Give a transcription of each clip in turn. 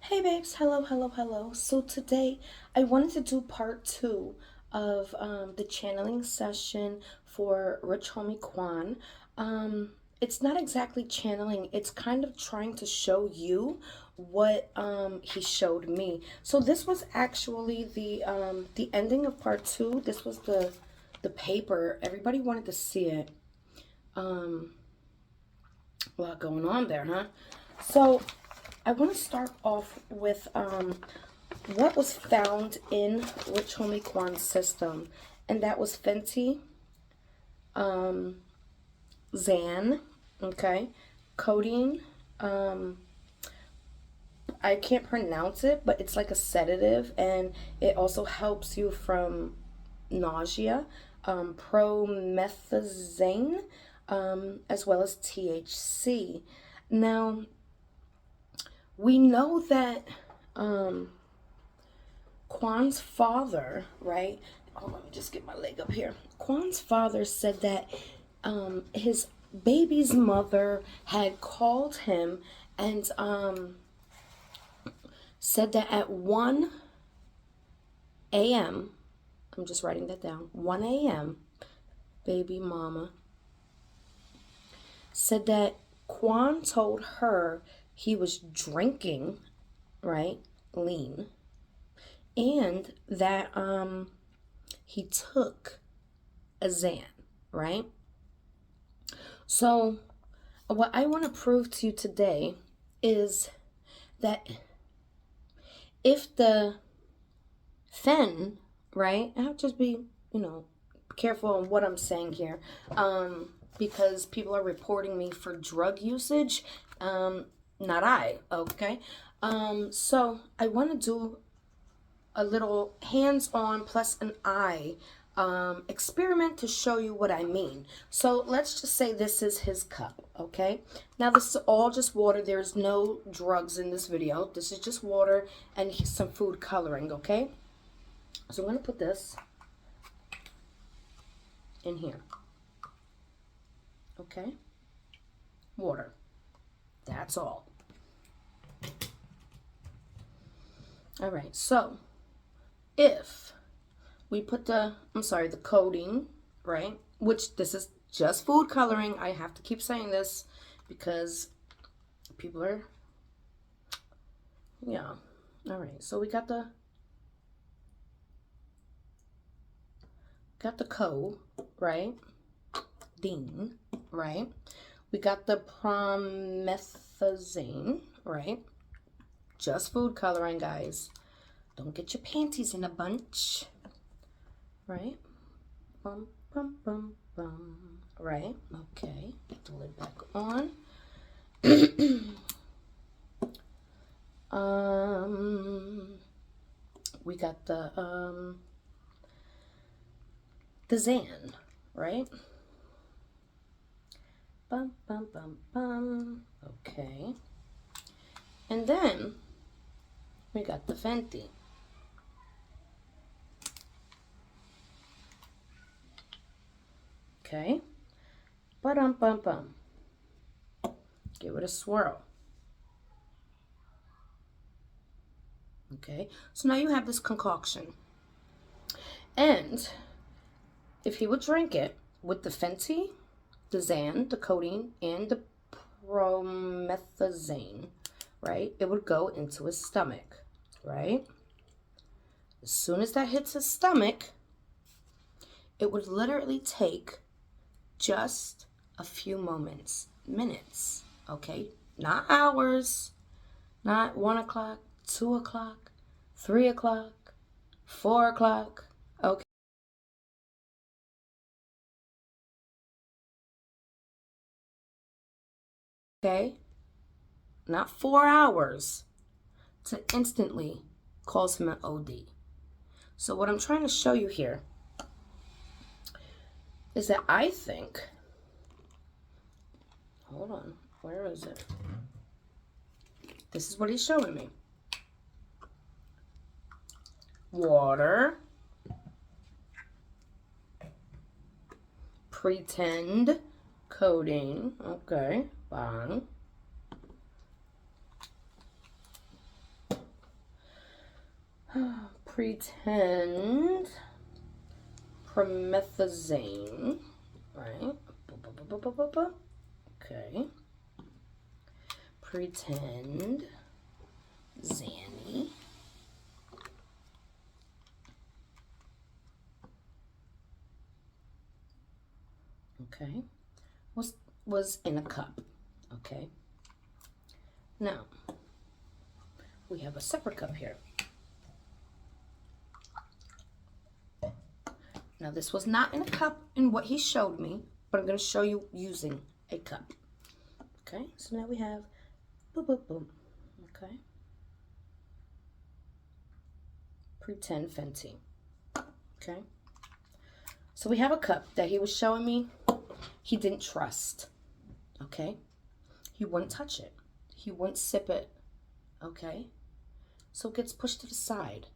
Hey babes, hello. So today I wanted to do part two of the channeling session for Rich Homie Quan. It's not exactly channeling, it's kind of trying to show you what he showed me. So this was actually the ending of part two. This was the paper. Everybody wanted to see it. A lot going on there, huh? So I want to start off with what was found in Rich Homie Kwan's system, and that was Fenty, um, Xan, okay, codeine. Um, I can't pronounce it, but it's like a sedative, and it also helps you from nausea. Promethazine, as well as THC. Now, we know that um, Kwan's father, right? Oh, let me just get my leg up here. Kwan's father said that his baby's mother had called him and said that at 1 a.m., I'm just writing that down, 1 a.m., baby mama said that Kwan told her he was drinking, right, lean, and that he took a Xan, right? So, what I want to prove to you today is that if the fen, right, I have to just be, careful on what I'm saying here, because people are reporting me for drug usage, not I, okay? So I want to do a little hands-on plus an eye experiment to show you what I mean. So let's just say this is his cup, okay? Now this is all just water. There's no drugs in this video. This is just water and some food coloring, okay? So I'm going to put this in here, okay? Water. That's all. All right, so if we put the coating, right? Which this is just food coloring. I have to keep saying this because people are, yeah. All right, so we got the right? Dean, right? We got the promethazine, right? Just food coloring, guys. Don't get your panties in a bunch, right? Bum, bum, bum, bum. Right? Okay. Get the lid back on. We got the Xan, right? Bum, bum, bum, bum. Okay. And then we got the Fenty. Okay. Ba-dum-bum-bum. Give it a swirl. Okay. So now you have this concoction. And if he would drink it with the Fenty, the Xan, the codeine, and the promethazine, right, it would go into his stomach, right? As soon as that hits his stomach, it would literally take just a few minutes, okay? Not hours, not 1 o'clock, 2 o'clock, 3 o'clock, 4 o'clock, okay? Okay? Not 4 hours to instantly cause him an OD. So what I'm trying to show you here is that I think, hold on, where is it? This is what he's showing me. Water, pretend codeine, okay, bang. Pretend promethazine, right? Okay. Pretend Zanny. Okay. Was in a cup. Okay. Now, we have a separate cup here. Now, this was not in a cup in what he showed me, but I'm going to show you using a cup. Okay, so now we have boom, boom, boom. Okay. Pretend Fenty. Okay. So we have a cup that he was showing me. He didn't trust. Okay. He wouldn't touch it. He wouldn't sip it. Okay. So it gets pushed to the side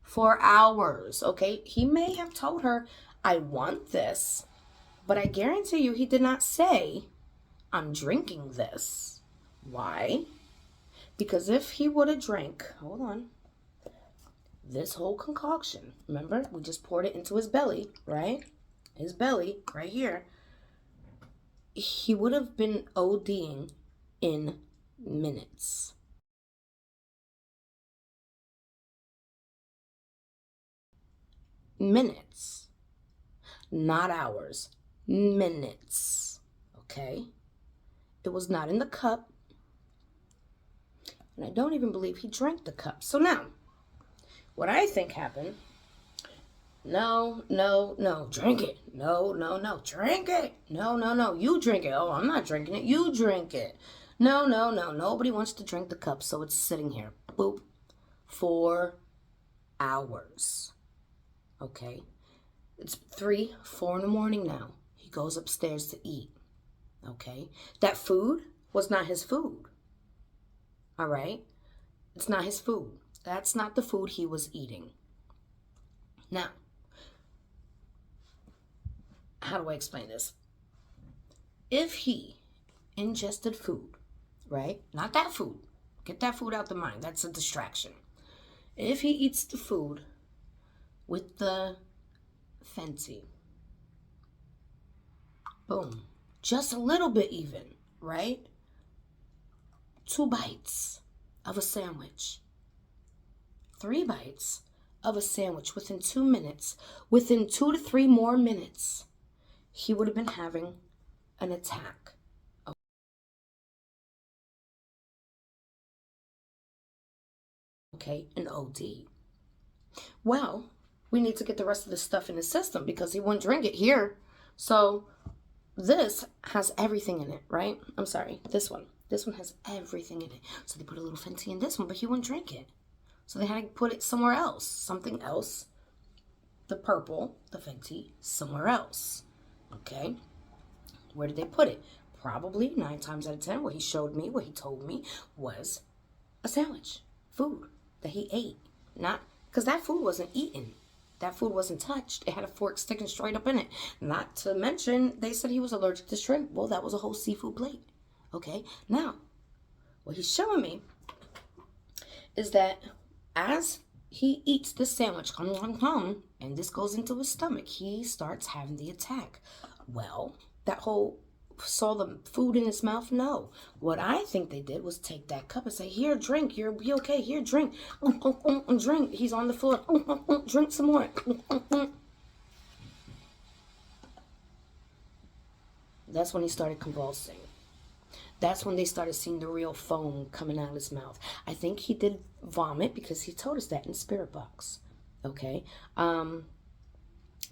for hours. Okay. He may have told her, I want this, but I guarantee you he did not say, I'm drinking this. Why? Because if he would have drank, hold on, this whole concoction, remember, we just poured it into his belly, right? His belly, right here. He would have been ODing in minutes. Minutes. Not hours. Minutes. Okay? It was not in the cup. And I don't even believe he drank the cup. So now, what I think happened, no, drink it. No, drink it. No, you drink it. Oh, I'm not drinking it. You drink it. No, nobody wants to drink the cup, so it's sitting here. Boop. 4 hours. Okay? It's 3, 4 in the morning now. He goes upstairs to eat. Okay? That food was not his food. All right? It's not his food. That's not the food he was eating. Now, how do I explain this? If he ingested food, right? Not that food. Get that food out the mind. That's a distraction. If he eats the food with the Fenty, boom, just a little bit even, right? 2 bites of a sandwich, 3 bites of a sandwich within 2 minutes, within 2 to 3 more minutes, he would have been having an attack. Okay, an OD. Well, we need to get the rest of the stuff in his system because he wouldn't drink it here. So this has everything in it, right? I'm sorry, this one. This one has everything in it. So they put a little Fenty in this one, but he wouldn't drink it. So they had to put it somewhere else, something else. The purple, the Fenty, somewhere else. Okay? Where did they put it? Probably 9 times out of 10, what he showed me, what he told me, was a sandwich, food that he ate. Not, because that food wasn't eaten. That food wasn't touched. It had a fork sticking straight up in it. Not to mention, they said he was allergic to shrimp. Well, that was a whole seafood plate. Okay? Now, what he's showing me is that as he eats the sandwich, and this goes into his stomach, he starts having the attack. Well, that whole saw the food in his mouth? No. What I think they did was take that cup and say, here, drink. You'll be okay. Here, drink. Drink. He's on the floor. Drink some more. That's when he started convulsing. That's when they started seeing the real foam coming out of his mouth. I think he did vomit because he told us that in the spirit box. Okay?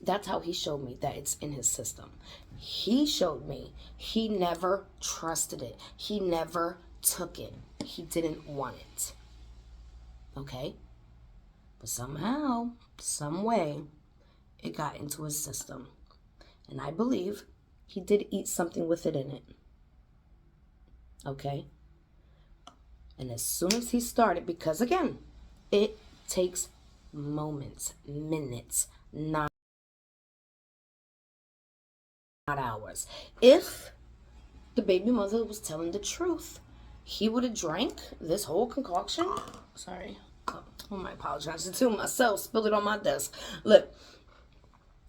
That's how he showed me that it's in his system. He showed me he never trusted it. He never took it. He didn't want it. Okay? But somehow, some way, it got into his system. And I believe he did eat something with it in it. Okay? And as soon as he started, because again, it takes moments, minutes, not hours. If the baby mother was telling the truth, he would have drank this whole concoction. Sorry. Oh, I apologize to myself. Spilled it on my desk. Look,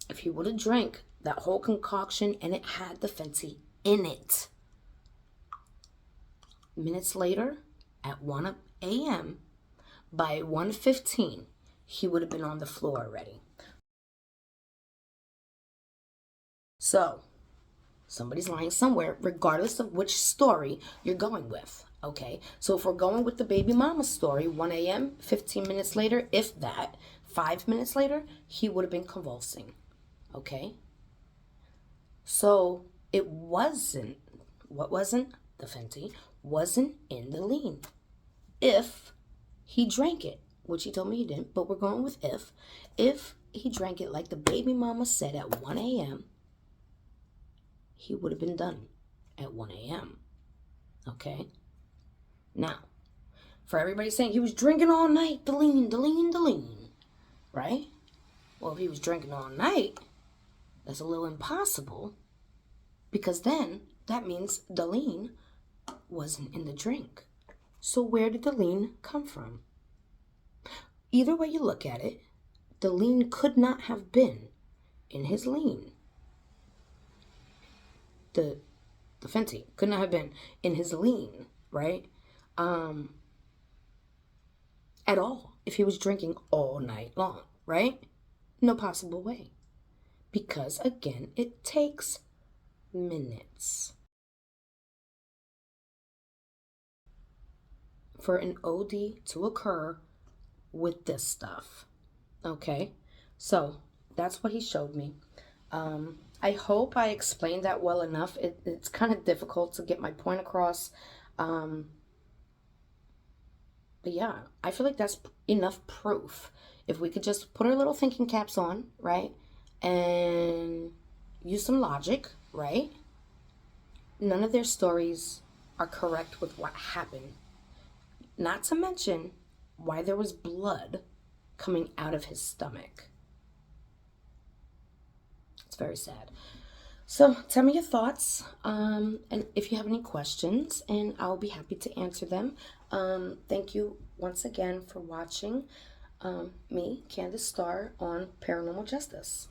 if he would have drank that whole concoction and it had the Fenty in it, minutes later, at 1 a.m., by 1:15, he would have been on the floor already. So, somebody's lying somewhere, regardless of which story you're going with. Okay, so if we're going with the baby mama story, 1 a.m., 15 minutes later, if that, 5 minutes later, he would have been convulsing. Okay, so it wasn't, what wasn't? The Fenty wasn't in the lean. If he drank it, which he told me he didn't, but we're going with if he drank it like the baby mama said at 1 a.m., he would have been done at 1 a.m. Okay? Now, for everybody saying he was drinking all night, the lean, right? Well, if he was drinking all night, that's a little impossible, because then that means the lean wasn't in the drink. So where did the lean come from? Either way you look at it, the lean could not have been in his lean. The Fenty could not have been in his lean, right? At all, if he was drinking all night long, right? No possible way. Because again, it takes minutes for an OD to occur with this stuff. Okay, so that's what he showed me. I hope I explained that well enough. It's kind of difficult to get my point across. But yeah, I feel like that's enough proof. If we could just put our little thinking caps on, right? And use some logic, right? None of their stories are correct with what happened. Not to mention why there was blood coming out of his stomach. It's very sad. So tell me your thoughts, and if you have any questions, and I'll be happy to answer them. Thank you once again for watching me, Candace Starr, on Paranormal Justice.